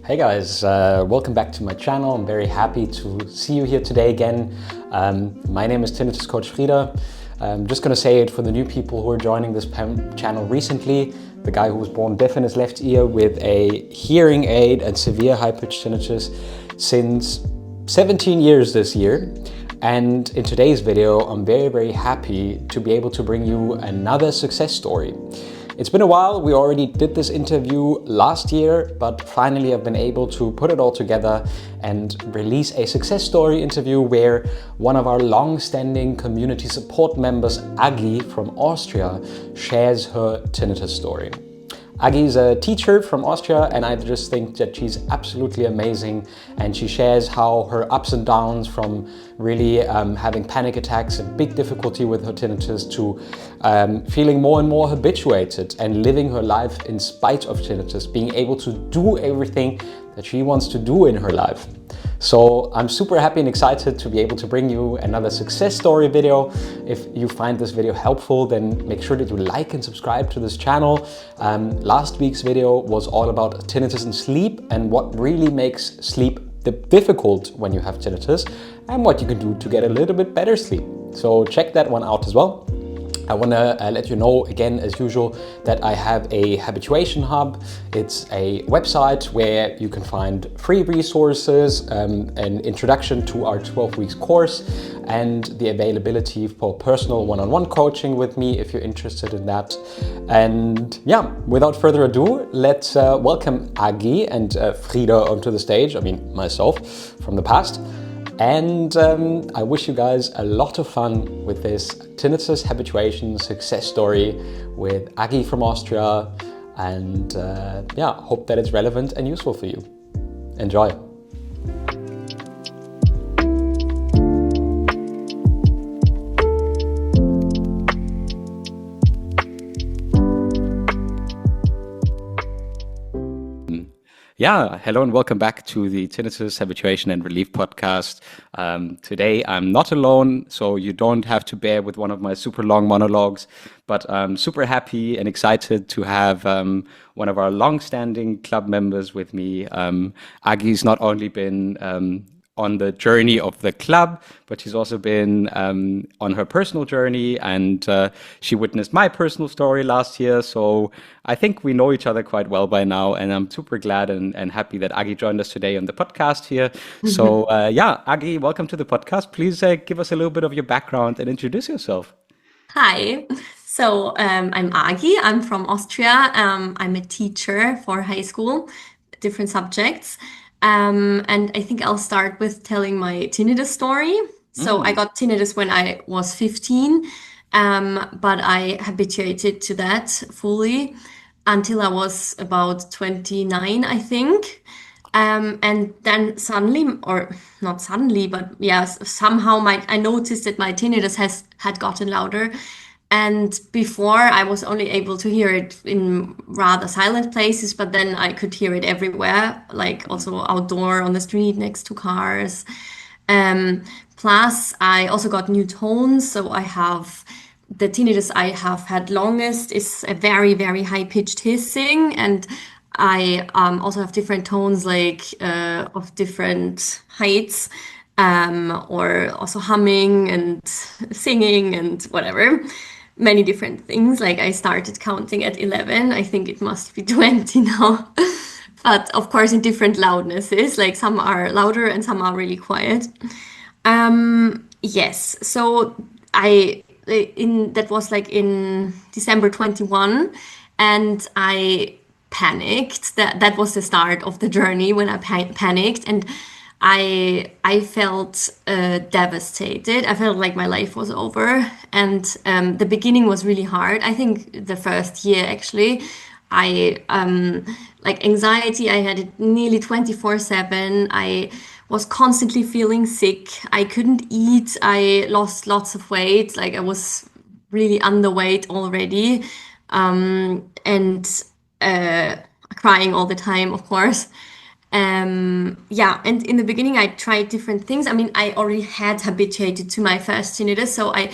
Hey guys, welcome back to my channel. I'm very happy to see you here today again. My name is Tinnitus Coach Frieda. I'm just going to say it for the new people who are joining this channel recently. The guy who was born deaf in his left ear with a hearing aid and severe high-pitched tinnitus since 17 years this year. And in today's video, I'm very happy to be able to bring you another success story. It's been a while. We already did this interview last year, but finally I've been able to put it all together and release a success story interview where one of our long-standing community support members, Agi from Austria, shares her tinnitus story. Agi is a teacher from Austria, and I just think that she's absolutely amazing, and she shares how her ups and downs from really having panic attacks and big difficulty with her tinnitus to feeling more and more habituated and living her life in spite of tinnitus, being able to do everything that she wants to do in her life. So I'm super happy and excited to be able to bring you another success story video. If you find this video helpful, then make sure that you like and subscribe to this channel. Last week's video was all about tinnitus and sleep and what really makes sleep difficult when you have tinnitus and what you can do to get a little bit better sleep. So check that one out as well. I want to let you know again, as usual, that I have a Habituation Hub. It's a website where you can find free resources, an introduction to our 12 weeks course, and the availability for personal one-on-one coaching with me if you're interested in that. And yeah, without further ado, let's welcome Agi and Frieda onto the stage. I mean, myself from the past. And I wish you guys a lot of fun with this tinnitus habituation success story with Agi from Austria. And yeah, hope that it's relevant and useful for you. Enjoy. Yeah, hello and welcome back to the Tinnitus Habituation and Relief podcast. Today I'm not alone, so you don't have to bear with one of my super long monologues, but I'm super happy and excited to have one of our long-standing club members with me. Agi's not only been on the journey of the club, but she's also been on her personal journey, and she witnessed my personal story last year. So I think we know each other quite well by now, and I'm super glad and happy that Agi joined us today on the podcast here. So yeah, Agi, welcome to the podcast. Please give us a little bit of your background and introduce yourself. Hi, so I'm Agi. I'm from Austria. I'm a teacher for high school, different subjects. And I think I'll start with telling my tinnitus story. So I got tinnitus when I was 15, but I habituated to that fully until I was about 29, I think. And then suddenly, or not suddenly, but yeah, somehow I noticed that my tinnitus had gotten louder. And before I was only able to hear it in rather silent places, but then I could hear it everywhere, like also outdoor on the street next to cars. Plus I also got new tones. So I have the tinnitus I have had longest is a very high pitched hissing. And I also have different tones like of different heights. Or also humming and singing and whatever. Many different things. Like I started counting at 11. I think it must be 20 now. But of course in different loudnesses. Like some are louder and some are really quiet. Yes. So that was like in December 21, and I panicked. That was the start of the journey when I panicked, and I felt devastated. I felt like my life was over, and the beginning was really hard. I think the first year actually, I like anxiety. I had it nearly 24/7. I was constantly feeling sick. I couldn't eat. I lost lots of weight. Like I was really underweight already, and crying all the time, of course. Yeah, and in the beginning I tried different things. I mean, I already had habituated to my first tinnitus, so I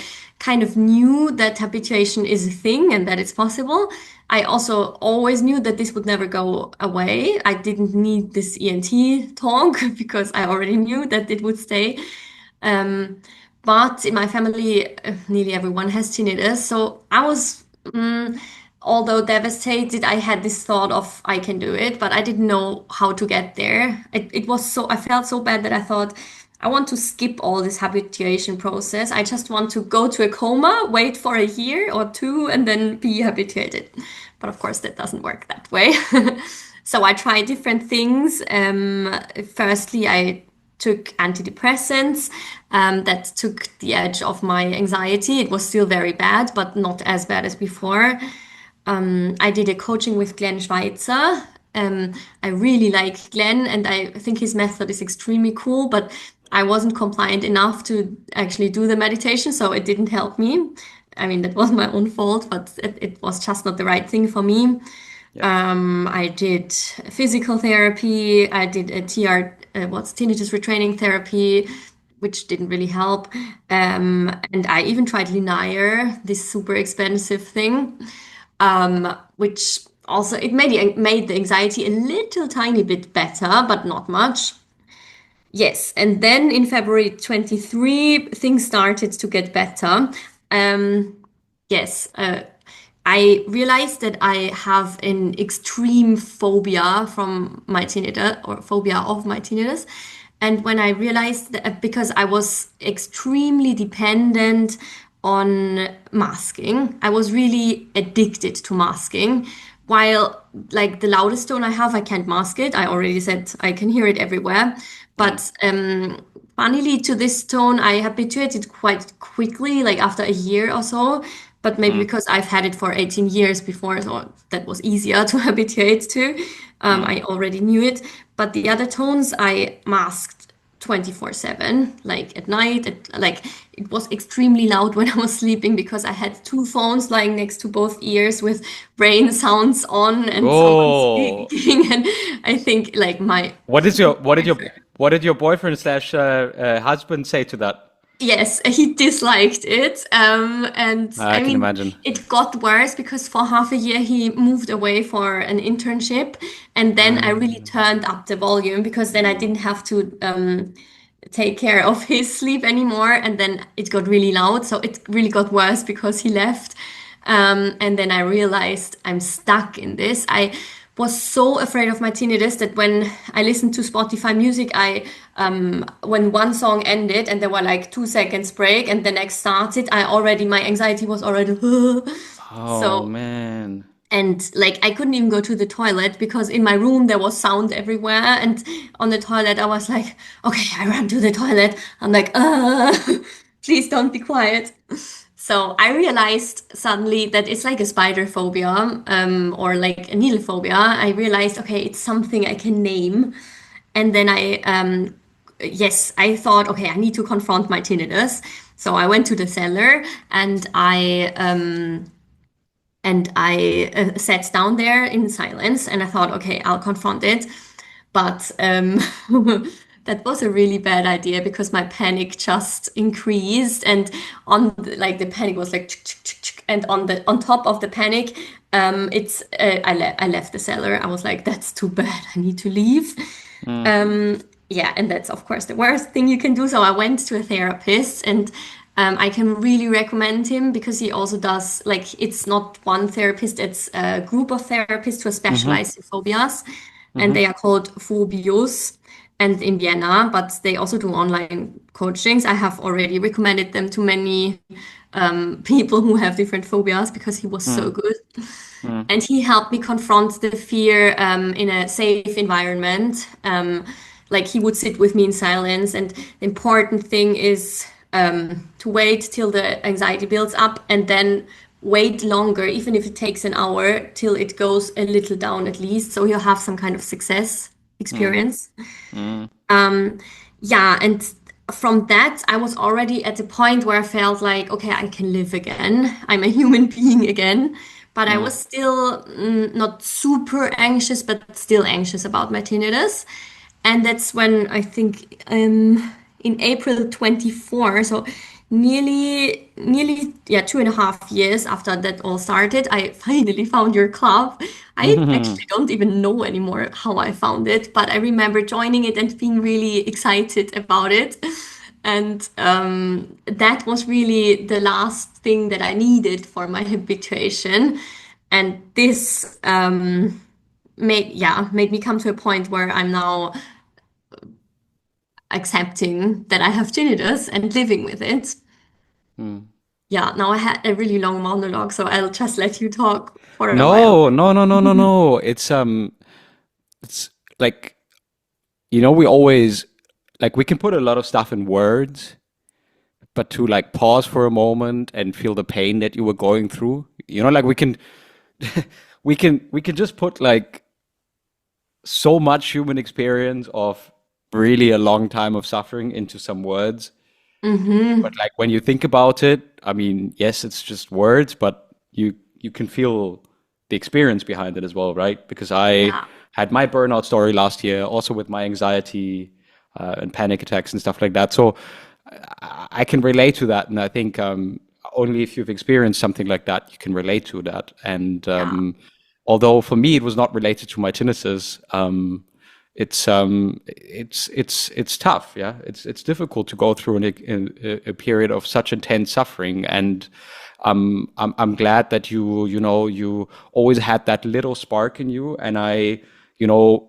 kind of knew that habituation is a thing and that it's possible. I also always knew that this would never go away. I didn't need this ENT talk because I already knew that it would stay. Um, but in my family, nearly everyone has tinnitus. So I was, although devastated, I had this thought of I can do it, but I didn't know how to get there. It was so, I felt so bad that I thought, I want to skip all this habituation process. I just want to go to a coma, wait for a year or two, and then be habituated. But of course, that doesn't work that way. So I tried different things. Firstly, I took antidepressants that took the edge off my anxiety. It was still very bad, but not as bad as before. I did a coaching with Glenn Schweitzer. I really like Glenn, and I think his method is extremely cool, but I wasn't compliant enough to actually do the meditation, so it didn't help me. I mean, that was my own fault, but it was just not the right thing for me. Yeah. I did physical therapy. I did a what's tinnitus retraining therapy, which didn't really help. And I even tried Linear, this super expensive thing, which also it made the anxiety a little tiny bit better, but not much. Yes, and then in February 23, things started to get better. Um, yes, I realized that I have an extreme phobia from my tinnitus or phobia of my tinnitus. And when I realized that because I was extremely dependent on masking, I was really addicted to masking. While like the loudest tone I have, I can't mask it. I already said I can hear it everywhere. But funnily, to this tone, I habituated quite quickly, like after a year or so. But maybe because I've had it for 18 years before, so that was easier to habituate to. I already knew it. But the other tones I masked 24/7, like at night. Like it was extremely loud when I was sleeping because I had two phones lying next to both ears with rain sounds on and someone Oh, speaking. And I think like my what is your what did your boyfriend. what did your boyfriend slash husband say to that? Yes, he disliked it. And I I can mean, imagine. it got worse because for half a year he moved away for an internship. And then I really turned up the volume because then I didn't have to take care of his sleep anymore. And then it got really loud. So it really got worse because he left. And then I realized I'm stuck in this. I was so afraid of my tinnitus that when I listened to Spotify music, when one song ended and there were like 2 seconds break and the next started, my anxiety was already, Oh so, man. and like I couldn't even go to the toilet because in my room there was sound everywhere. And on the toilet, I was like, okay, I ran to the toilet. I'm like, please don't be quiet. So I realized suddenly that it's like a spider phobia, or like a needle phobia. I realized, okay, it's something I can name. And then yes, I thought, okay, I need to confront my tinnitus. So I went to the cellar and I sat down there in silence and I thought, okay, I'll confront it. But that was a really bad idea because my panic just increased, and like the panic was like, and on top of the panic, I left the cellar. I was like, that's too bad. I need to leave. Yeah, and that's of course the worst thing you can do. So I went to a therapist, and I can really recommend him because he also does like it's not one therapist; it's a group of therapists who are specialized in phobias, and they are called phobios. And in Vienna, but they also do online coachings. I have already recommended them to many people who have different phobias because he was so good. And he helped me confront the fear in a safe environment. Like he would sit with me in silence. And the important thing is to wait till the anxiety builds up and then wait longer, even if it takes an hour, till it goes a little down at least. So you'll have some kind of success experience. Yeah, and from that, I was already at the point where I felt like, okay, I can live again. I'm a human being again. But I was still not super anxious, but still anxious about my tinnitus. And that's when I think in April 24, so nearly, yeah, 2.5 years after that all started, I finally found your club. I actually don't even know anymore how I found it, but I remember joining it and being really excited about it. And that was really the last thing that I needed for my habituation. And this made me come to a point where I'm now accepting that I have tinnitus and living with it. Yeah, now I had a really long monologue, so I'll just let you talk for a while. No, no, no, no, no, no. It's like, we always like we can put a lot of stuff in words, but to like pause for a moment and feel the pain that you were going through, like we can we can just put like so much human experience of really a long time of suffering into some words. But Mm-hmm. like when you think about it, I mean, yes, it's just words, but you can feel the experience behind it as well, right? Because I Yeah, had my burnout story last year, also with my anxiety and panic attacks and stuff like that. So I can relate to that, and I think only if you've experienced something like that, you can relate to that. And yeah, although for me it was not related to my tinnitus, it's tough. Yeah, it's difficult to go through a period of such intense suffering, and I'm glad that you always had that little spark in you. And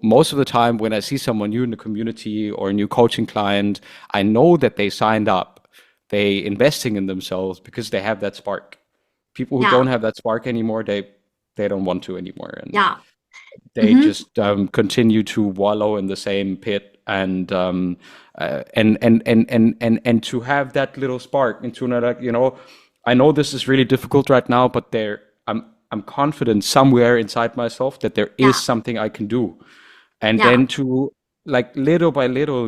most of the time when I see someone new in the community or a new coaching client, I know that they signed up, they investing in themselves because they have that spark. People who yeah, don't have that spark anymore, they don't want to anymore, and yeah. they Mm-hmm. just continue to wallow in the same pit. And to have that little spark into another, I know this is really difficult right now, but I'm confident somewhere inside myself that there is Yeah, something I can do. And yeah. then to like little by little,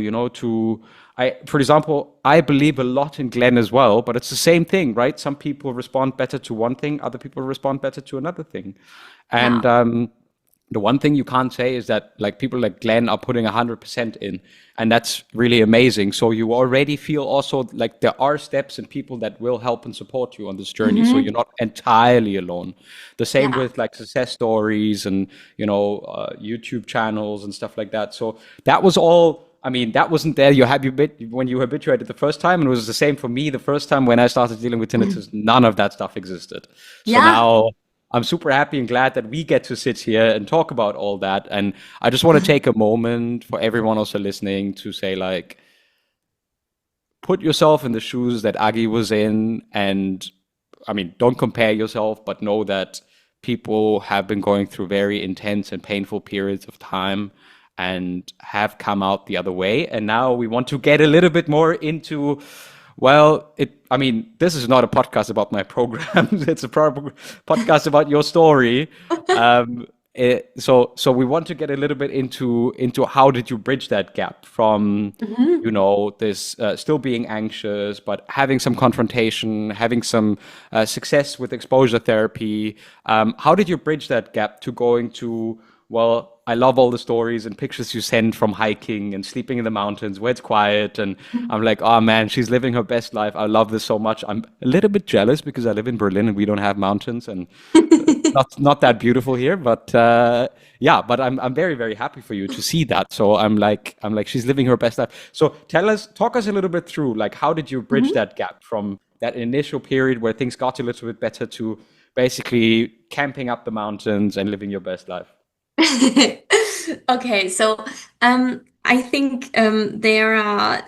for example, I believe a lot in Glenn as well, but it's the same thing, right? Some people respond better to one thing, other people respond better to another thing. Yeah. And the one thing you can't say is that like people like Glenn are putting 100% in, and that's really amazing. So you already feel also like there are steps and people that will help and support you on this journey. So you're Mm-hmm. not entirely alone. The same Yeah. with like success stories and YouTube channels and stuff like that. So that was all. I mean, that wasn't there. When you habituated the first time, and it was the same for me the first time when I started dealing with tinnitus. None of that stuff existed. So Yeah. now I'm super happy and glad that we get to sit here and talk about all that. And I just want to take a moment for everyone also listening to say, like, put yourself in the shoes that Agi was in. And I mean, don't compare yourself, but know that people have been going through very intense and painful periods of time and have come out the other way. And now we want to get a little bit more into, well, I mean, this is not a podcast about my programs. It's a podcast about your story. Um, so we want to get a little bit into how did you bridge that gap from Mm-hmm. this still being anxious, but having some confrontation, having some success with exposure therapy. How did you bridge that gap to going to, well, I love all the stories and pictures you send from hiking and sleeping in the mountains where it's quiet. And I'm like, oh man, she's living her best life. I love this so much. I'm a little bit jealous because I live in Berlin and we don't have mountains, and not that beautiful here, but yeah, but I'm very very happy for you to see that. So I'm like she's living her best life. So talk us a little bit through like how did you bridge Mm-hmm. that gap from that initial period where things got a little bit better to basically camping up the mountains and living your best life. Okay, so I think I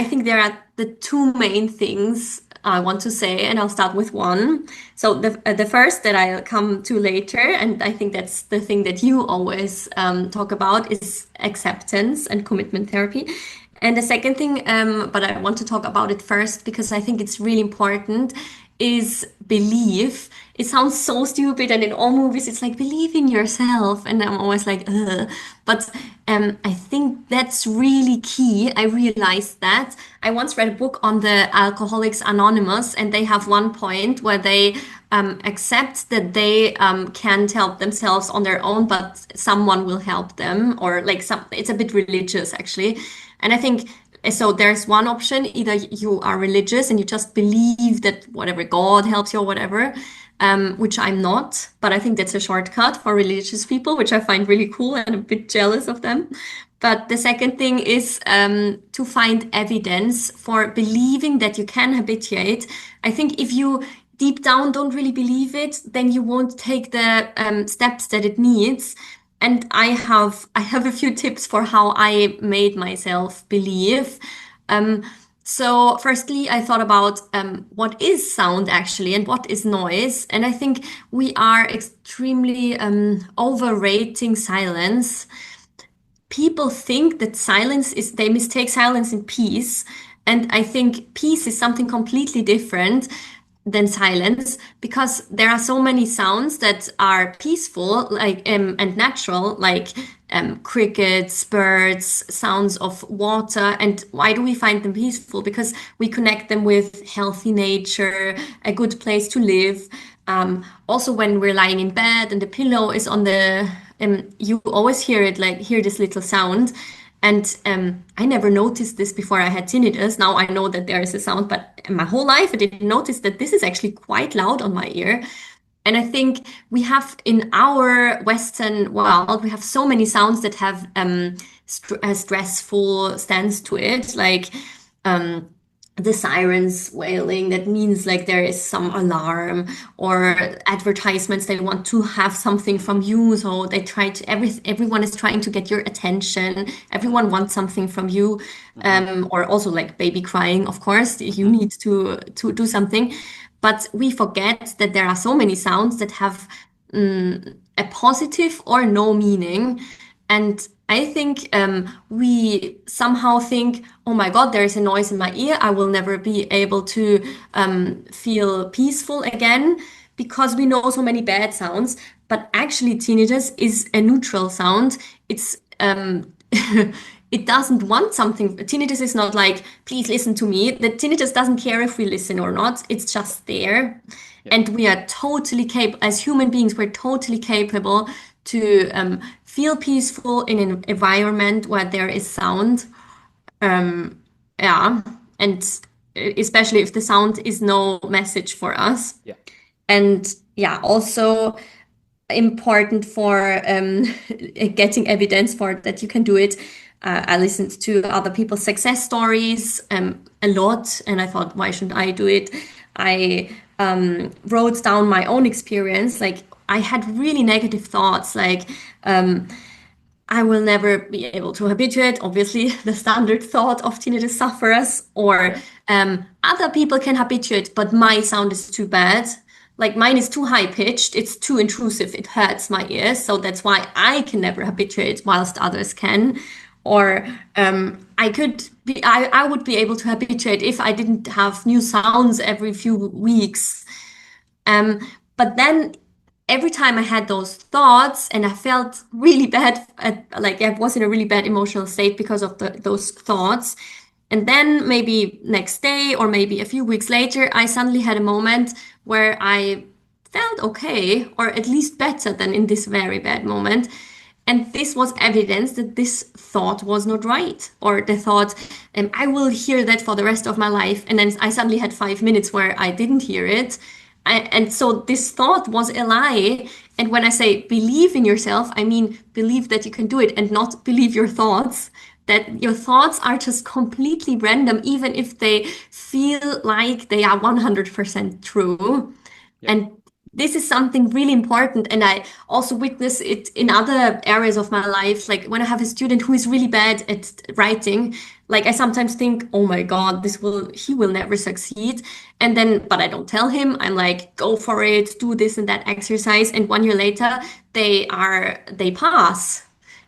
think there are the two main things I want to say, and I'll start with one. So the first that I'll come to later, and I think that's the thing that you always talk about, is acceptance and commitment therapy. And the second thing, but I want to talk about it first because I think it's really important, is belief. it sounds so stupid, and in all movies it's like believe in yourself, and I'm always like, ugh. But I think that's really key. I realized that. I once read a book on the Alcoholics Anonymous, and they have one point where they accept that they can't help themselves on their own, but someone will help them, or like some. It's a bit religious actually, and I think so. There's one option: either you are religious and you just believe that whatever God helps you or whatever, which I'm not, but I think that's a shortcut for religious people, which I find really cool and a bit jealous of them. But the second thing is to find evidence for believing that you can habituate. I think if you deep down don't really believe it, then you won't take the steps that it needs. And I have a few tips for how I made myself believe. Um, so firstly, I thought about what is sound actually and what is noise. And I think we are extremely overrating silence. People think that they mistake silence in peace. And I think peace is something completely different than silence, because there are so many sounds that are peaceful, like and natural, like crickets, birds, sounds of water. And why do we find them peaceful? Because we connect them with healthy nature, a good place to live. Also, when we're lying in bed and the pillow is on the, you always hear this little sound. And I never noticed this before I had tinnitus. Now I know that there is a sound, but my whole life I didn't notice that this is actually quite loud on my ear. And I think we have in our Western world, we have so many sounds that have a stressful stance to it, like um, the sirens wailing. That means like there is some alarm, or advertisements. They want to have something from you, so they try to everyone is trying to get your attention. Everyone wants something from you, or also like baby crying. Of course, you need to do something. But we forget that there are so many sounds that have a positive or no meaning. And I think we somehow think, oh my God, there is a noise in my ear. I will never be able to feel peaceful again, because we know so many bad sounds. But actually, tinnitus is a neutral sound. It's it doesn't want something. Tinnitus is not like, please listen to me. The tinnitus doesn't care if we listen or not. It's just there. Yeah. And we are totally capable, as human beings, we're totally capable to feel peaceful in an environment where there is sound. Yeah. And especially if the sound is no message for us. Yeah. And yeah, also important for getting evidence for that you can do it. I listened to other people's success stories a lot, and I thought, why shouldn't I do it? I wrote down my own experience. Like I had really negative thoughts, like I will never be able to habituate, obviously, the standard thought of tinnitus sufferers, or other people can habituate, but my sound is too bad. Like mine is too high pitched, it's too intrusive, it hurts my ears, so that's why I can never habituate whilst others can. Or I would be able to habituate if I didn't have new sounds every few weeks. But then every time I had those thoughts and I felt really bad, like I was in a really bad emotional state because of those thoughts. And then maybe next day or maybe a few weeks later, I suddenly had a moment where I felt okay, or at least better than in this very bad moment. And this was evidence that this thought was not right, or the thought, I will hear that for the rest of my life. And then I suddenly had 5 minutes where I didn't hear it. And so this thought was a lie. And when I say believe in yourself, I mean believe that you can do it, and not believe your thoughts. That your thoughts are just completely random, even if they feel like they are 100% true. Yeah. And this is something really important. And I also witness it in other areas of my life. Like when I have a student who is really bad at writing, like I sometimes think, oh my God, he will never succeed. And then, but I don't tell him. I'm like, go for it, do this and that exercise. And 1 year later, they pass.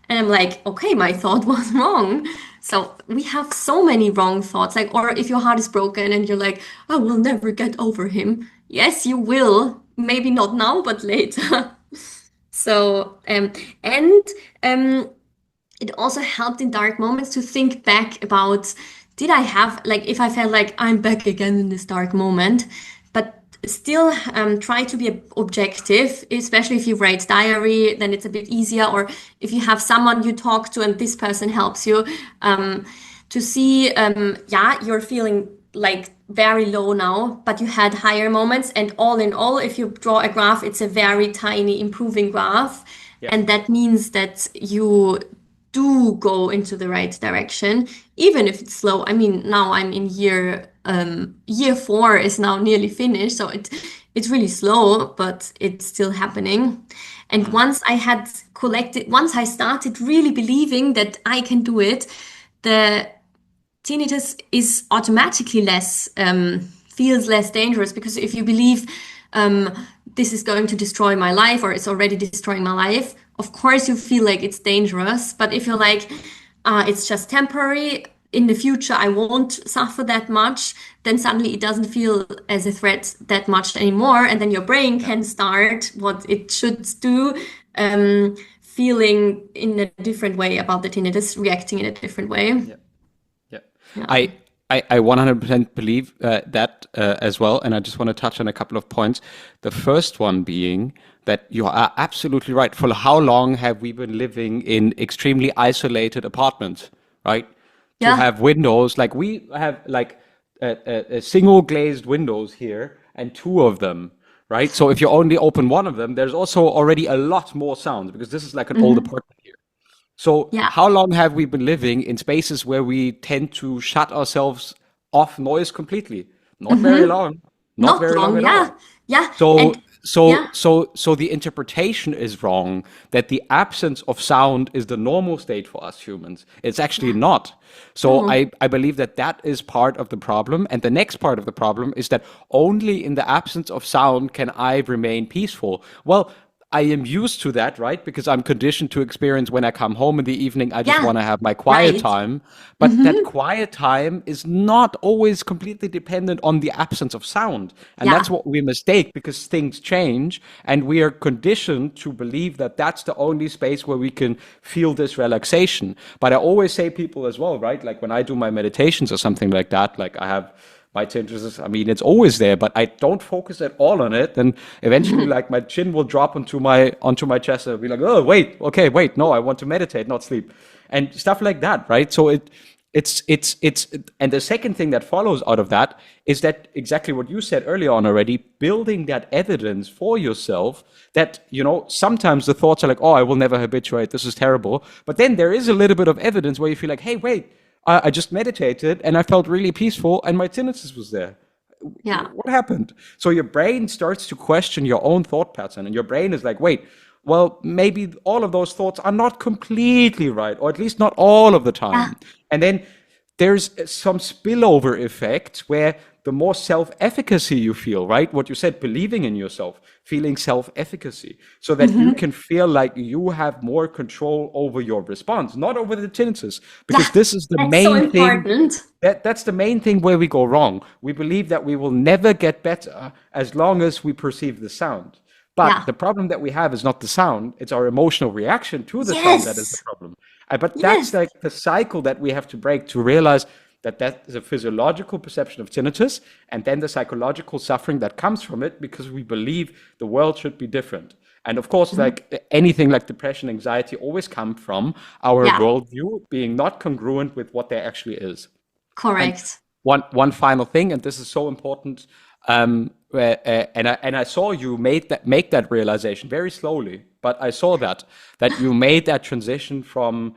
And I'm like, okay, my thought was wrong. So we have so many wrong thoughts. Like, or if your heart is broken and you're like, I will never get over him. Yes, you will. maybe not now, but later. So, and um, it also helped in dark moments to think back about, did I have, like, if I felt like I'm back again in this dark moment, but still try to be objective, especially if you write diary, then it's a bit easier. Or if you have someone you talk to and this person helps you um, to see, yeah, you're feeling like very low now, but you had higher moments. And all in all, if you draw a graph, it's a very tiny improving graph. Yeah. And that means that you do go into the right direction, even if it's slow. I mean, now I'm in year 4 is now nearly finished, so it's really slow, but it's still happening. And Mm. once I started really believing that I can do it, the tinnitus is automatically less feels less dangerous, because if you believe um, this is going to destroy my life or it's already destroying my life, of course you feel like it's dangerous. But if you're like, it's just temporary, in the future I won't suffer that much, then suddenly it doesn't feel as a threat that much anymore, and then your brain Yeah. can start what it should do, feeling in a different way about the tinnitus, reacting in a different way. Yeah. Yeah. Yeah. I I 100% believe that as well, and I just want to touch on a couple of points. The first one being that you are absolutely right. For how long have we been living in extremely isolated apartments, right? To Yeah. have windows, like we have like a single glazed windows here and two of them, right? So if you only open one of them, there's also already a lot more sound because this is like an old Hmm. apartment here. So, Yeah. how long have we been living in spaces where we tend to shut ourselves off noise completely? Not very Hmm. long, not Not very long long. at Yeah. all. Yeah. So, And yeah. the interpretation is wrong that the absence of sound is the normal state for us humans. It's actually Yeah. not. So, No. I believe that that is part of the problem. And the next part of the problem is that only in the absence of sound can I remain peaceful. Well, I am used to that, right? Because I'm conditioned to experience when I come home in the evening, I just Yeah. want to have my quiet Right. time. But that Hmm. quiet time is not always completely dependent on the absence of sound. And that's Yeah. what we mistake because things change and we are conditioned to believe that that's the only space where we can feel this relaxation. But I always say people as well, right? Like when I do my meditations or something like that, like I have my tinnitus, I mean, it's always there, but I don't focus at all on it. And eventually, like my chin will drop onto my chest, and I'll be like, oh wait, okay, wait, no, I want to meditate, not sleep, and stuff like that, right? So it's and the second thing that follows out of that is that exactly what you said earlier on already, building that evidence for yourself that sometimes the thoughts are like, oh, I will never habituate, this is terrible, but then there is a little bit of evidence where you feel like, hey, wait, I just meditated and I felt really peaceful and my tinnitus was there. Yeah. What happened? So your brain starts to question your own thought pattern, and your brain is like, wait, well, maybe all of those thoughts are not completely right, or at least not all of the Yeah. time. And then there's some spillover effect where the more self-efficacy you feel, right? What you said, believing in yourself, feeling self-efficacy, so that you Hmm. can feel like you have more control over your response, not over the tinnitus, because Yeah. this is the That's so main thing. important. That's the main thing where we go wrong. We believe that we will never get better as long as we perceive the sound. But Yeah. the problem that we have is not the sound, it's our emotional reaction to the sound that is the Yes. problem. But that's Yes. like the cycle that we have to break to realize that that is a physiological perception of tinnitus and then the psychological suffering that comes from it because we believe the world should be different. And of course, Mhm. like anything like depression, anxiety always come from our Yeah. worldview being not congruent with what there actually is. And Correct. one final thing, and this is so important, and I saw you make that realization very slowly, but I saw that you made that transition from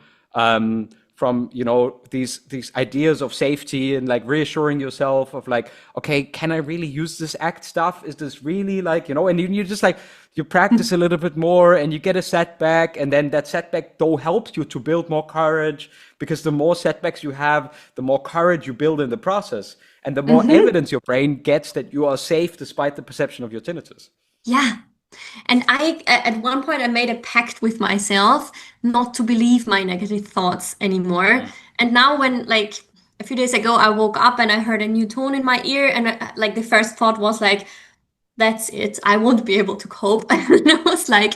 these ideas of safety and like reassuring yourself of like, okay, can I really use this act stuff? Is this really like, and you just like you practice a little bit more and you get a setback, and then that setback though helps you to build more courage because the more setbacks you have, the more courage you build in the process, and the more Hmm. evidence your brain gets that you are safe despite the perception of your tinnitus. Yeah. And at one point, I made a pact with myself not to believe my negative thoughts anymore. Mm. And now, when like a few days ago, I woke up and I heard a new tone in my ear, and like the first thought was like, that's it. I won't be able to cope. And I was like,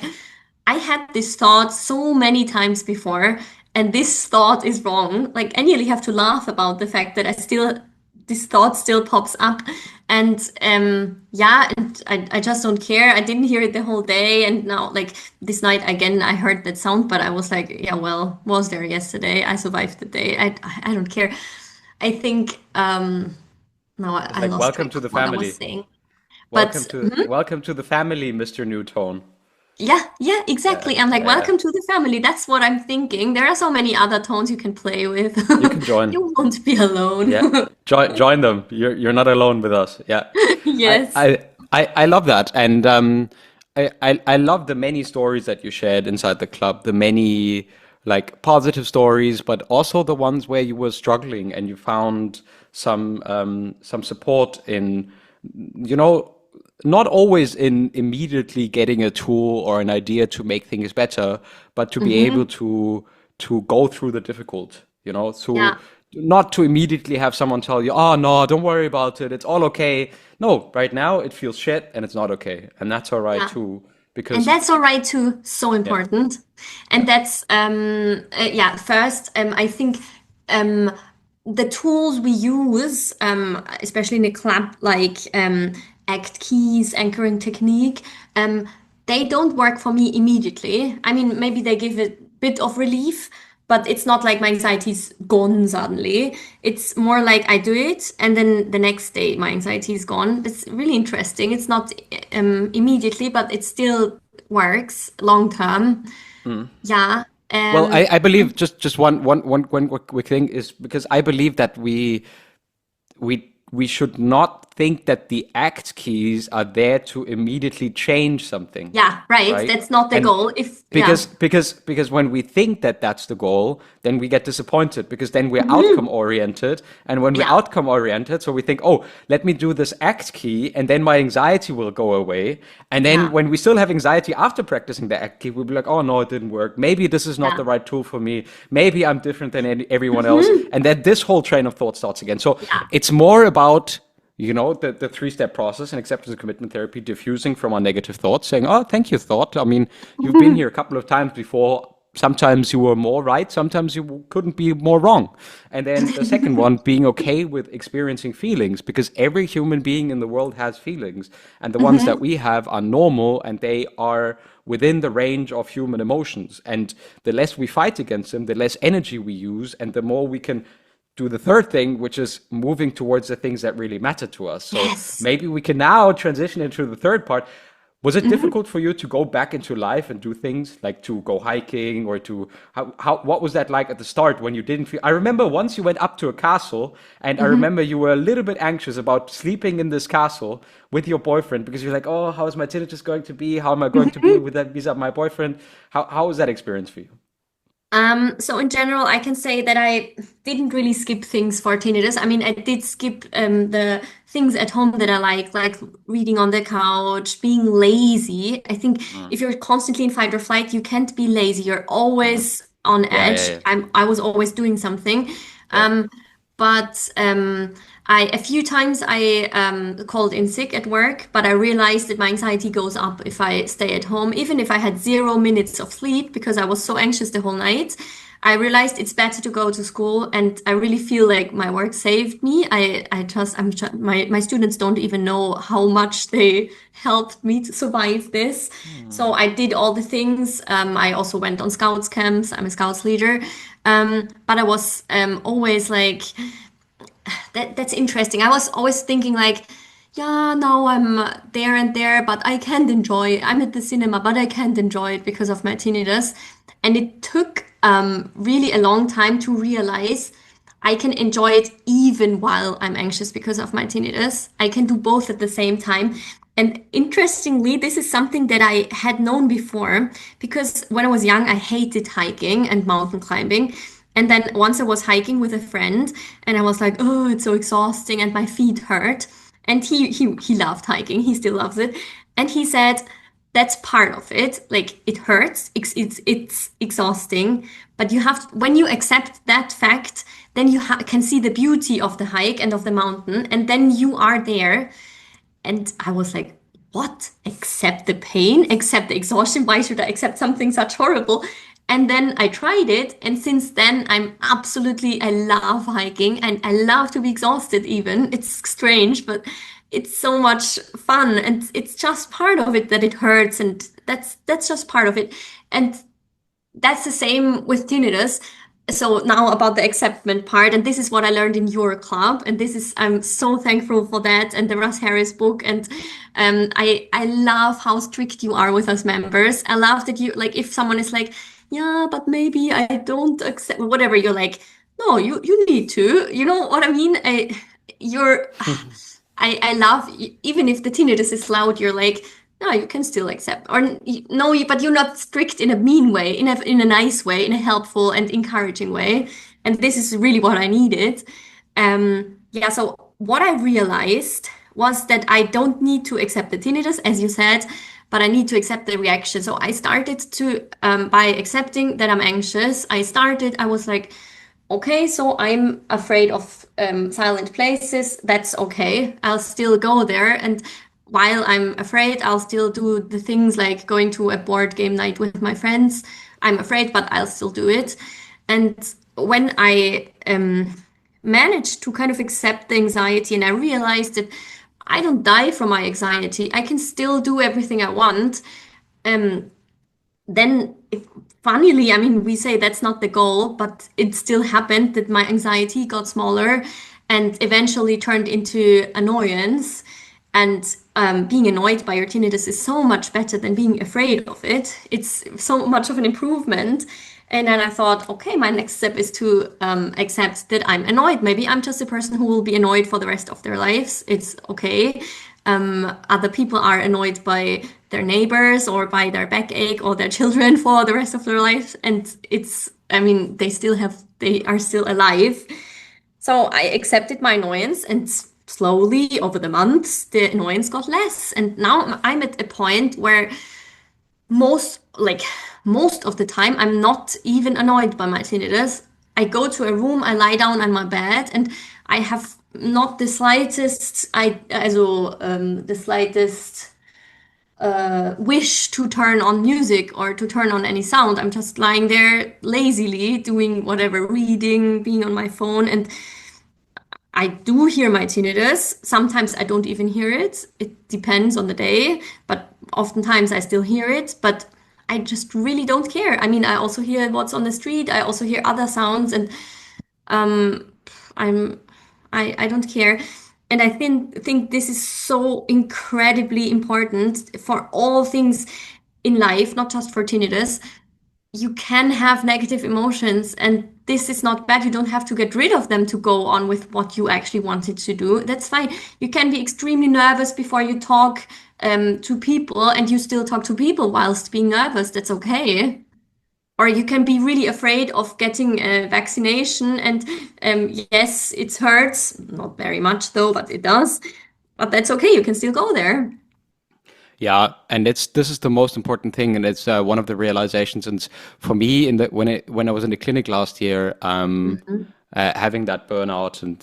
I had this thought so many times before, and this thought is wrong. Like, I nearly have to laugh about the fact that this thought still pops up. And yeah, and I just don't care. I didn't hear it the whole day. And now, like this night again, I heard that sound, but I was like, yeah, well, was there yesterday. I survived the day. I don't care. I think, no, It's I like lost welcome track to of the what I was family. saying. But Welcome to the family, Mr. Newton. yeah, yeah, Yeah, exactly. I'm like, yeah. welcome to the family. That's what I'm thinking. There are so many other tones you can play with. You can join. You won't be alone. Yeah, join them. You're not alone with us. Yeah, I Yes. I I love that, and I love the many stories that you shared inside the club. The many like positive stories, but also the ones where you were struggling and you found some support in, you know, not always in immediately getting a tool or an idea to make things better, but to be able Hmm. to go through the difficult, you know, to Yeah, not to immediately have someone tell you, oh no, don't worry about it, it's all okay. No, right now it feels shit and it's not okay. And that's all right yeah. too. And Because that's all right too. So yeah, important. yeah. And that's yeah, first, I think um the tools we use, especially in a club like act keys, anchoring technique, um, they don't work for me immediately. I mean, maybe they give a bit of relief, but it's not like my anxiety's gone suddenly. It's more like I do it, and then the next day my anxiety is gone. It's really interesting. It's not immediately, but it still works long term. Yeah. Well, I believe just one quick thing is because I believe that we should not think that the act keys are there to immediately change something, Yeah, right. right? That's not the And goal. If yeah. because when we think that that's the goal, then we get disappointed because then we're outcome Mhm. oriented, and when we're Yeah. outcome oriented, so we think, oh, let me do this act key, and then my anxiety will go away, and then Yeah. when we still have anxiety after practicing the act key, we'll be like, oh no, it didn't work. Maybe this is not Yeah. the right tool for me. Maybe I'm different than everyone else, Mhm. and then this whole train of thought starts again. So Yeah. it's more about, you know, the three-step process in acceptance and commitment therapy, diffusing from our negative thoughts, saying, oh, thank you, thought. I mean, you've been here a couple of times before. Sometimes you were more right, sometimes you couldn't be more wrong. And then the second one, being okay with experiencing feelings, because every human being in the world has feelings. And the ones that Mhm. we have are normal and they are within the range of human emotions. And the less we fight against them, the less energy we use, and the more we can do the third thing, which is moving towards the things that really matter to us. So Yes. maybe we can now transition into the third part. Was it Mhm. difficult for you to go back into life and do things like to go hiking or to what was that like at the start when you didn't feel? I remember once you went up to a castle and I Mhm. remember you were a little bit anxious about sleeping in this castle with your boyfriend because you're like, oh, how is my tinnitus going to be? How am I going to be Mhm. with that vis-a my boyfriend? How was that experience for you? So in general, I can say that I didn't really skip things for tinnitus. I mean, I did skip the things at home that I like reading on the couch, being lazy. I think Mm. if you're constantly in fight or flight, you can't be lazy. You're Mm. always on Yeah, yeah, edge. yeah, I was always doing something. yeah. Um, but I a few times I called in sick at work, but I realized that my anxiety goes up if I stay at home, even if I had 0 minutes of sleep because I was so anxious the whole night. I realized it's better to go to school, and I really feel like my work saved me. My students don't even know how much they helped me to survive this. So Hmm. I did all the things. I also went on scouts camps. I'm a scouts leader. But I was always like, that's interesting. I was always thinking like, yeah, now I'm there and there, but I can't enjoy. I'm at the cinema, but I can't enjoy it because of my tinnitus. And it took really a long time to realize I can enjoy it even while I'm anxious because of my tinnitus. I can do both at the same time. And interestingly, this is something that I had known before because when I was young, I hated hiking and mountain climbing. And then once I was hiking with a friend, and I was like, "Oh, it's so exhausting," and my feet hurt. And he loved hiking. He still loves it. And he said, "That's part of it. Like it hurts. It's exhausting. But you have when you accept that fact, then you can see the beauty of the hike and of the mountain, and then you are there." And I was like, what? Accept the pain, accept the exhaustion. Why should I accept something such horrible? And then I tried it, and since then I love hiking and I love to be exhausted even. It's strange, but it's so much fun, and it's just part of it that it hurts, and that's just part of it. And that's the same with tinnitus. So now about the acceptance part, and this is what I learned in your club, and this is I'm so thankful for that, and the Russ Harris book, and I love how strict you are with us members. I love that you like if someone is like, yeah, but maybe I don't accept whatever, you're like, no, you need to, you know what I mean? You're I love even if the tinnitus is loud, you're like, no, you can still accept. Or no, but you're not strict in a mean way, in a nice way, in a helpful and encouraging way. And this is really what I needed. Yeah, so what I realized was that I don't need to accept the tinnitus, as you said, but I need to accept the reaction. So I started to, by accepting that I'm anxious, I was like, okay, so I'm afraid of silent places. That's okay. I'll still go there. And while I'm afraid, I'll still do the things like going to a board game night with my friends. I'm afraid, but I'll still do it. And when I managed to kind of accept the anxiety and I realized that I don't die from my anxiety, I can still do everything I want. Um, then funnily, I mean, we say that's not the goal, but it still happened that my anxiety got smaller and eventually turned into annoyance. And being annoyed by your tinnitus is so much better than being afraid of it. It's so much of an improvement. And then I thought, okay, my next step is to accept that I'm annoyed. Maybe I'm just a person who will be annoyed for the rest of their lives. It's okay. Other people are annoyed by their neighbors or by their backache or their children for the rest of their life. And I mean, they are still alive. So I accepted my annoyance, and slowly over the months, the annoyance got less. And now I'm at a point where most of the time, I'm not even annoyed by my tinnitus. I go to a room, I lie down on my bed, and I have not the slightest, the slightest wish to turn on music or to turn on any sound. I'm just lying there lazily doing whatever, reading, being on my phone, and I do hear my tinnitus. Sometimes I don't even hear it. It depends on the day, but oftentimes I still hear it, but I just really don't care. I mean, I also hear what's on the street. I also hear other sounds, and um, I'm I don't care. And I think this is so incredibly important for all things in life, not just for tinnitus. You can have negative emotions, and this is not bad. You don't have to get rid of them to go on with what you actually wanted to do. That's fine. You can be extremely nervous before you talk to people, and you still talk to people whilst being nervous. That's okay. Or you can be really afraid of getting a vaccination, and yes, it hurts. Not very much though, but it does. But that's okay. You can still go there. Yeah, and this is the most important thing, and it's one of the realizations. And for me, when I was in the clinic last year, having that burnout and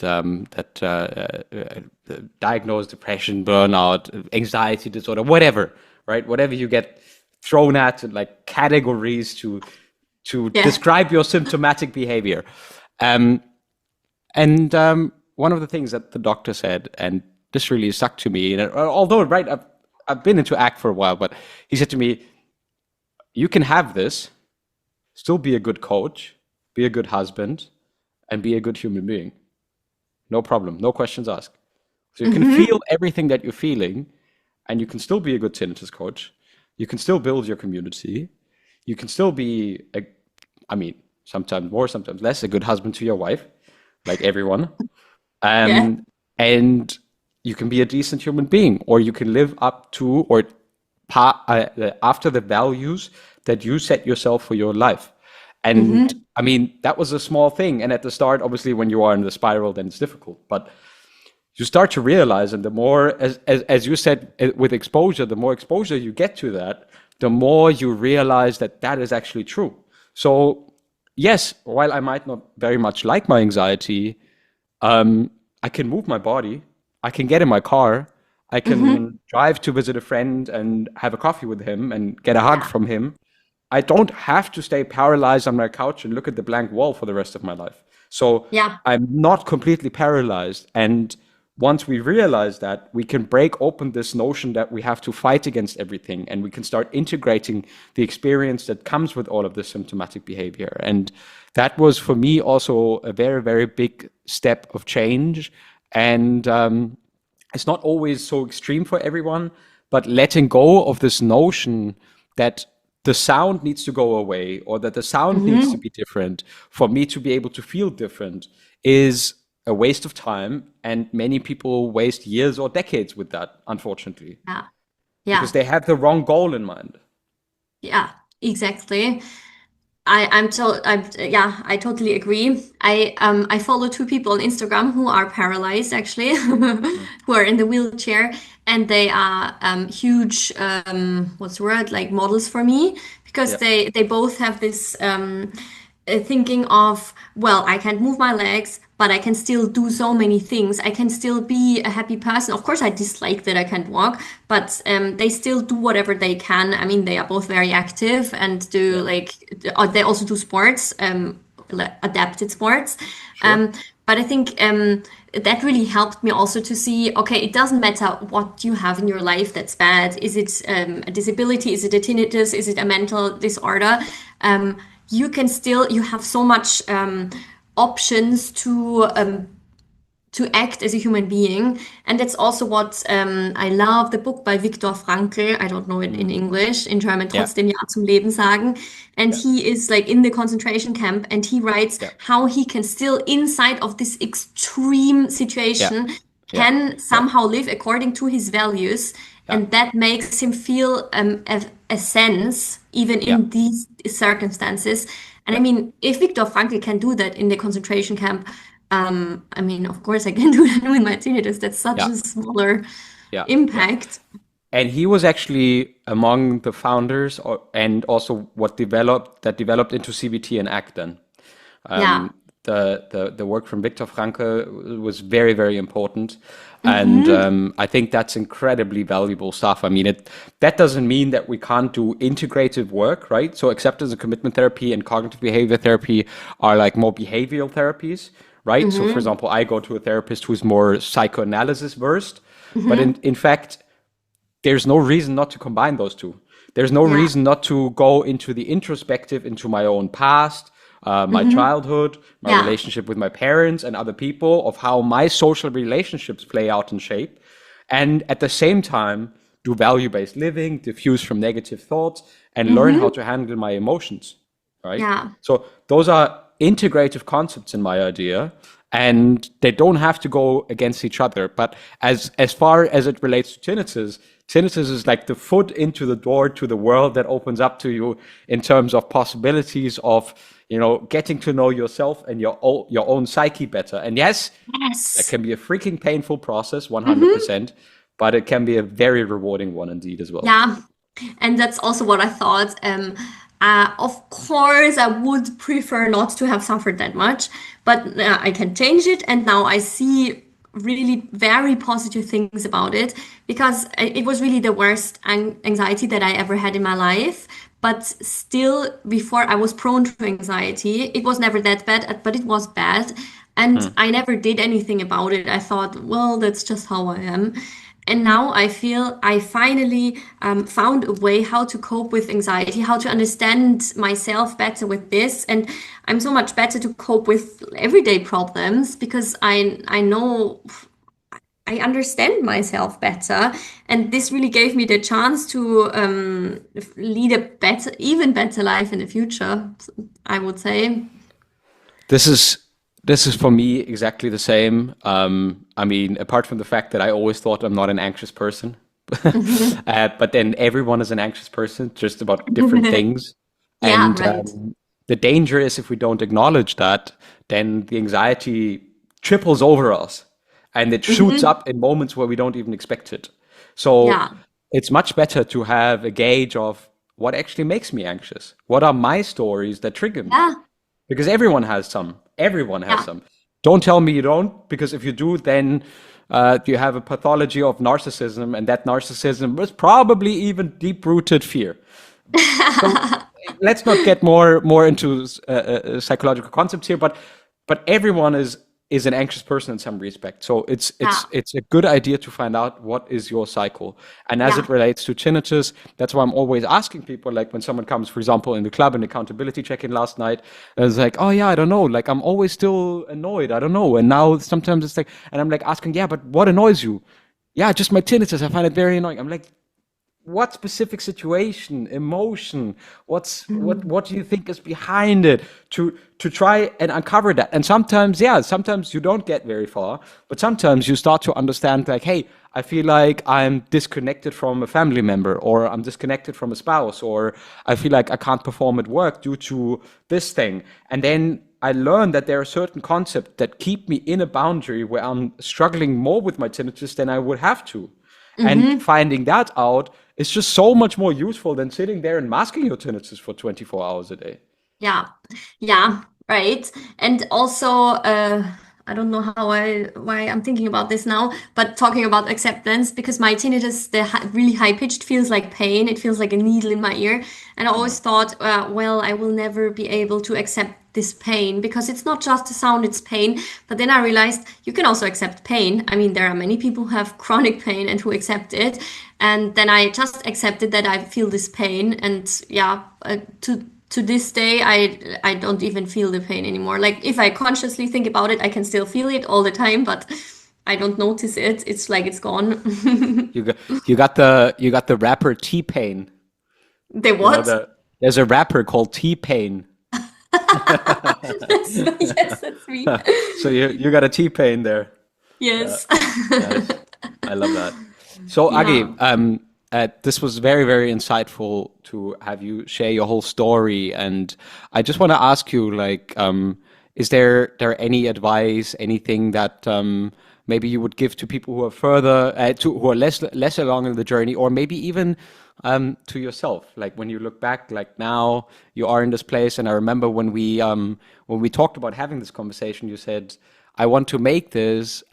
diagnosed depression, burnout, anxiety disorder, whatever, right? Whatever you get thrown at, like categories to Yeah. describe your symptomatic behavior. And one of the things that the doctor said, and this really stuck to me, and although right, I've been into ACT for a while, but he said to me, "You can have this, still be a good coach, be a good husband, and be a good human being. No problem, no questions asked. So you can feel everything that you're feeling, and you can still be a good tinnitus coach. You can still build your community. You can still be, sometimes more, sometimes less, a good husband to your wife, like everyone. Yeah. And you can be a decent human being, or you can live up to or after the values that you set yourself for your life." And I mean, that was a small thing. And at the start, obviously, when you are in the spiral, then it's difficult. But you start to realize, and the more, as you said, with exposure, the more exposure you get to that, the more you realize that that is actually true. So yes, while I might not very much like my anxiety, I can move my body, I can get in my car, I Mm-hmm. can drive to visit a friend and have a coffee with him and get a hug Yeah. from him. I don't have to stay paralyzed on my couch and look at the blank wall for the rest of my life. So Yeah. I'm not completely paralyzed. And once we realize that, we can break open this notion that we have to fight against everything, and we can start integrating the experience that comes with all of this symptomatic behavior. And that was for me also a very, very big step of change. And it's not always so extreme for everyone, but letting go of this notion that the sound needs to go away or that the sound needs to Mm-hmm. be different for me to be able to feel different is a waste of time. And many people waste years or decades with that, unfortunately, Yeah. because Yeah. they have the wrong goal in mind. Yeah. Exactly. Yeah, I totally agree. I follow two people on Instagram who are paralyzed actually, Mm. who are in the wheelchair, and they are huge what's the word, like models for me, because Yeah, they both have this thinking of, well, I can't move my legs, but I can still do so many things. I can still be a happy person. Of course, I dislike that I can't walk, but they still do whatever they can. I mean, they are both very active and do yeah, like, they also do sports, adapted sports. sure. Um, but I think that really helped me also to see, okay, it doesn't matter what you have in your life that's bad. Is it a disability? Is it a tinnitus? Is it a mental disorder? Um, you can still, you have so much options to act as a human being. And that's also what I love the book by Viktor Frankl. I don't know it in Mm. English, in German, Yeah, trotzdem Ja zum Leben sagen. And yeah, he is like in the concentration camp and he writes yeah, how he can still, inside of this extreme yeah, situation, yeah, can yeah, somehow live according to his values. yeah, And that makes him feel a sense, even yeah, in these circumstances. And I yeah, mean, if Viktor Frankl can do that in the concentration camp, I mean, of course, I can do that with my tinnitus. That's such yeah, a smaller yeah, yeah. impact. And he was actually among the founders and also what developed into CBT and ACT then. Yeah. The work from Viktor Frankl was very, very important. And Mm-hmm. I think that's incredibly valuable stuff. I mean, that doesn't mean that we can't do integrative work, right? So acceptance and commitment therapy and cognitive behavior therapy are like more behavioral therapies, right? So for Mm-hmm. example, I go to a therapist who's more psychoanalysis versed, but Mm-hmm. in fact, there's no reason not to combine those two. There's no Yeah. reason not to go into the introspective, into my own past, my Mm-hmm. childhood, my Yeah. relationship with my parents and other people, of how my social relationships play out and shape. And at the same time, do value based living, diffuse from negative thoughts, and learn how Mm-hmm. to handle my emotions. Right? Yeah. So those are integrative concepts in my idea, and they don't have to go against each other. But as far as it relates to tinnitus, tinnitus is like the foot into the door to the world that opens up to you in terms of possibilities of, getting to know yourself and your own psyche better. And yes, that Yes. can be a freaking painful process, Mm-hmm. 100%, but it can be a very rewarding one indeed as well. Yeah. And that's also what I thought. Of course, I would prefer not to have suffered that much, but I can change it. And now I see really very positive things about it because it was really the worst anxiety that I ever had in my life. But still, before I was prone to anxiety, it was never that bad, but it was bad. And Hmm. I never did anything about it. I thought, well, that's just how I am. And now I feel I finally found a way how to cope with anxiety, how to understand myself better with this. And I'm so much better to cope with everyday problems because I know I understand myself better. And this really gave me the chance to lead a better, even better life in the future, I would say. This is this is for me exactly the same. I mean, apart from the fact that I always thought I'm not an anxious person, Mhm. but then everyone is an anxious person, just about different things. Yeah, And right. the danger is if we don't acknowledge that, then the anxiety triples over us, and it shoots Hmm. up in moments where we don't even expect it. So Yeah, it's much better to have a gauge of what actually makes me anxious. What are my stories that trigger me? yeah, Because everyone has some. Everyone has yeah. some. Don't tell me you don't, because if you do, then you have a pathology of narcissism, and that narcissism was probably even deep-rooted fear. So let's not get more into psychological concepts here, but everyone is an anxious person in some respect. So Yeah, it's a good idea to find out what is your cycle. And as yeah. it relates to tinnitus, that's why I'm always asking people, like when someone comes, for example, in the club, in accountability check-in last night, and it's like, oh yeah, I don't know, like I'm always still annoyed, I don't know. And now sometimes it's like, and I'm like asking, yeah, but what annoys you? Yeah, just my tinnitus. I find it very annoying. I'm like, what specific situation, emotion, Mhm. what do you think is behind it, to try and uncover that. And sometimes, yeah, sometimes you don't get very far, but sometimes you start to understand, like, hey, I feel like I'm disconnected from a family member, or I'm disconnected from a spouse, or I feel like I can't perform at work due to this thing. And then I learned that there are certain concepts that keep me in a boundary where I'm struggling more with my tinnitus than I would have to. And Mhm. finding that out is just so much more useful than sitting there and masking your tinnitus for 24 hours a day. Yeah, yeah, right. And also, I don't know why I'm thinking about this now, but talking about acceptance, because my tinnitus, the really high pitched, feels like pain. It feels like a needle in my ear, and I always Mm. thought, well, I will never be able to accept this pain because it's not just the sound, it's pain. But then I realized you can also accept pain. I mean, there are many people who have chronic pain and who accept it, and then I just accepted that I feel this pain, and yeah, to this day I don't even feel the pain anymore. Like if I consciously think about it, I can still feel it all the time, but I don't notice it. It's like it's gone. You got you got the rapper T-Pain. The You know what? there's a rapper called T-Pain. Yes, yes, that's me. So you got a T-Pain there. Yeah, Yes. nice. I love that. So Yeah. Agi, this was very, very insightful to have you share your whole story, and I just want to ask you, like, is there any advice, anything that maybe you would give to people who are further, who are less along in the journey, or maybe even to yourself, like when you look back, like now you are in this place, and I remember when we talked about having this conversation, you said, I want to make this.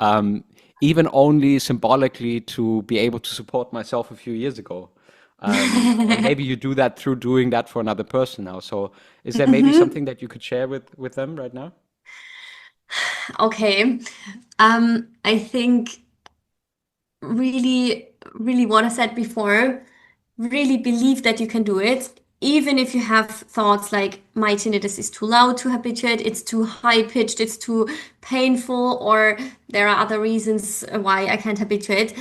Even only symbolically to be able to support myself a few years ago. And maybe you do that through doing that for another person now. So is there maybe Mhm. something that you could share with them right now? Okay. I think really, really what I said before, really believe that you can do it. Even if you have thoughts like my tinnitus is too loud to habituate, it's too high pitched, it's too painful, or there are other reasons why I can't habituate.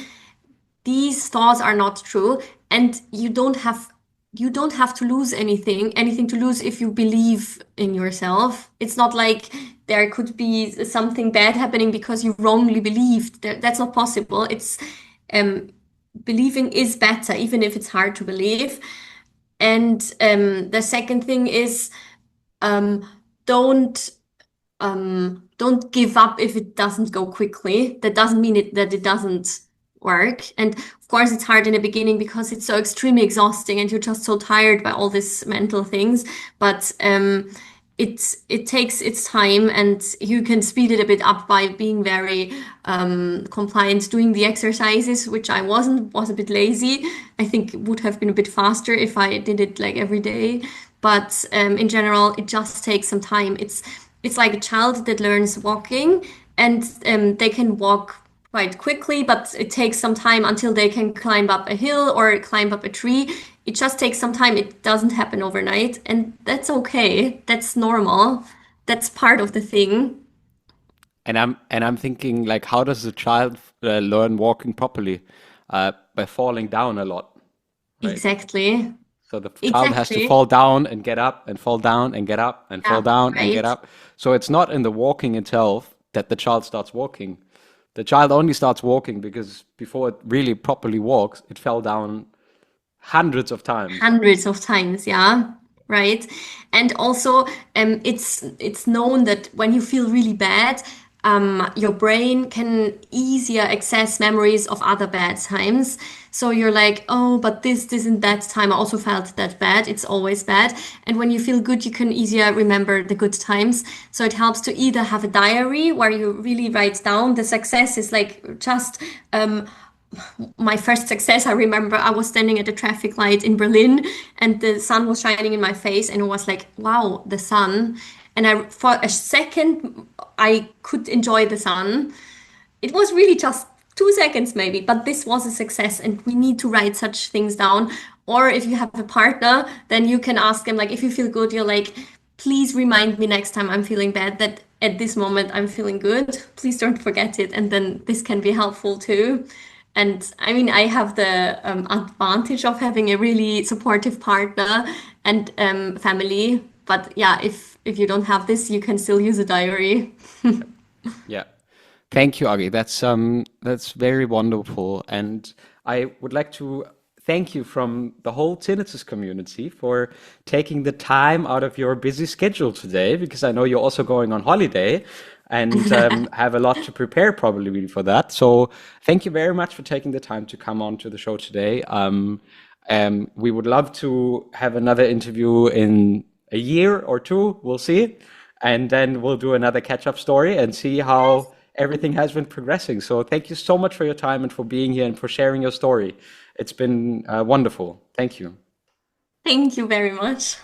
These thoughts are not true, and you don't have to lose anything to lose if you believe in yourself. It's not like there could be something bad happening because you wrongly believed. That's not possible. It's um believing is better, even if it's hard to believe. And the second thing is, um don't don't give up if it doesn't go quickly. That doesn't mean that it doesn't work. And of course, it's hard in the beginning because it's so extremely exhausting and you're just so tired by all these mental things. But it takes its time, and you can speed it a bit up by being very compliant, doing the exercises, which I wasn't, was a bit lazy. I think it would have been a bit faster if I did it like every day. But in general, it just takes some time. It's like a child that learns walking, and they can walk quite quickly, but it takes some time until they can climb up a hill or climb up a tree. It just takes some time. It doesn't happen overnight, and that's okay. That's normal. That's part of the thing. And I'm thinking, like, how does a child learn walking properly? By falling down a lot, right? Exactly. So the child has to Exactly. fall down and get up and fall down and get up and fall Yeah, down and get right. up. So it's not in the walking itself that the child starts walking. The child only starts walking because before it really properly walks, it fell down hundreds of times. Hundreds of times, yeah. Right. And also, it's known that when you feel really bad, your brain can easier access memories of other bad times. So you're like, oh, but this isn't that time. I also felt that bad. It's always bad. And when you feel good, you can easier remember the good times. So it helps to either have a diary where you really write down the success is like just my first success. I remember I was standing at a traffic light in Berlin and the sun was shining in my face and it was like, wow, the sun. And for a second, I could enjoy the sun. It was really just 2 seconds maybe, but this was a success and we need to write such things down. Or if you have a partner, then you can ask them, like, if you feel good, you're like, please remind me next time I'm feeling bad that at this moment I'm feeling good. Please don't forget it. And then this can be helpful too. And I mean, I have the advantage of having a really supportive partner and family. But yeah, if you don't have this, you can still use a diary. Yeah. Thank you, Agi. That's very wonderful. And I would like to thank you from the whole tinnitus community for taking the time out of your busy schedule today, because I know you're also going on holiday and have a lot to prepare probably for that. So thank you very much for taking the time to come on to the show today. We would love to have another interview in a year or two. We'll see. And then we'll do another catch-up story and see how everything has been progressing. So thank you so much for your time and for being here and for sharing your story. It's been wonderful. Thank you. Thank you very much.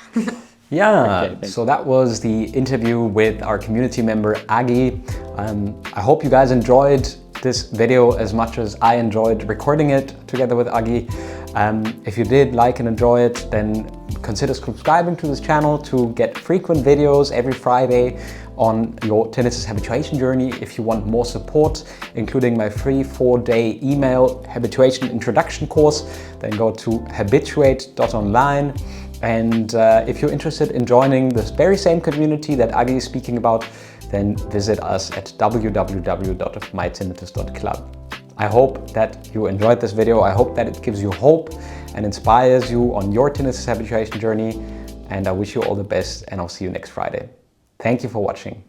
Yeah, so that was the interview with our community member, Agi. I hope you guys enjoyed this video as much as I enjoyed recording it together with Agi. If you did like and enjoy it, then consider subscribing to this channel to get frequent videos every Friday on your tinnitus habituation journey. If you want more support, including my free 4-day email habituation introduction course, then go to habituate.online. And if you're interested in joining this very same community that Agi is speaking about, then visit us at www.mytinnitus.club. I hope that you enjoyed this video. I hope that it gives you hope and inspires you on your tinnitus habituation journey. And I wish you all the best, and I'll see you next Friday. Thank you for watching.